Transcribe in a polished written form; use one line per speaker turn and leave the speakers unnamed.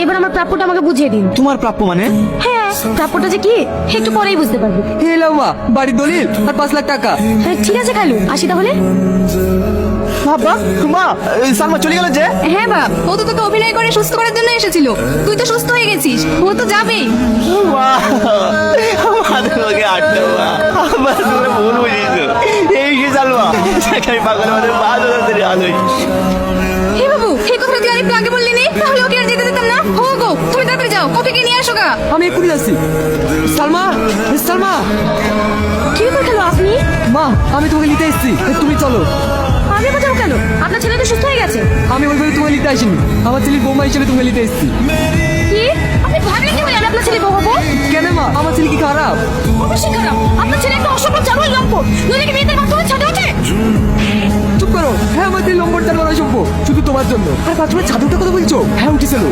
এবার আমার প্রাপ্যটা আমাকে বুঝিয়ে দিন।
তোমার প্রাপ্য মানে?
হ্যাঁ, প্রাপ্যটা যে কি একটু পরেই বুঝতে পারবে।
এলাও মা, বাড়ির দলিল আর 5 লাখ টাকা।
হ্যাঁ, ঠিক আছে কালু, আসি তাহলে।
বাবা, মা, সালমা চলে গেল যে?
হ্যাঁ বাপ, ও তো তোকে অভিনয় করে সুস্থ করার জন্য এসেছিল। তুই তো সুস্থ হয়ে গেছিস, ও তো যাবেই।
মা, আমার তোমাকে আটটা মা, আমার তুমি ভুল বুঝেছো। এই যে সালমা, সেখানে পাগলের মধ্যে ভালো ধরে আলোই।
হে বাবু, এই কথা তুই আরেকটু আগে বললি নি, তাহলে ওকে আর যেতে দিতাম না। হো গো, তুমি তাড়াতাড়ি যাও, কফিকে নিয়ে আসো গা।
আমি এক্ষুনি যাচ্ছি। সালমা, সালমা,
কি ব্যাপার খেলো আপনি?
মা, আমি তোমাকে নিতে এসেছি, তুমি চলো।
আমি আবার যাবো কেন? আপনার ছেলে তো সুস্থ হয়ে গেছে।
আমি ওইভাবে তোমাকে নিতে আসিনি, আমার ছেলের বৌমা হিসেবে তোমাকে নিতে এসেছি।
কি? আপনি ভাবলেন কি করে আমি আপনার ছেলে বউ হবো?
কেন মা, আমার ছেলে কি খারাপ?
অবশ্যই খারাপ। আপনার ছেলে একটা অসভ্য চালুই লম্পট। নইলে কি মেয়েদের মাধ্যমে ছাড়া উঠে?
চুপ করো। হ্যাঁ, আমার ছেলে লম্বর চাল করা সম্ভব শুধু তোমার জন্য। আর বাথরুমের ছাদুটা কথা বলছো? হ্যাঁ, উঠেছিল।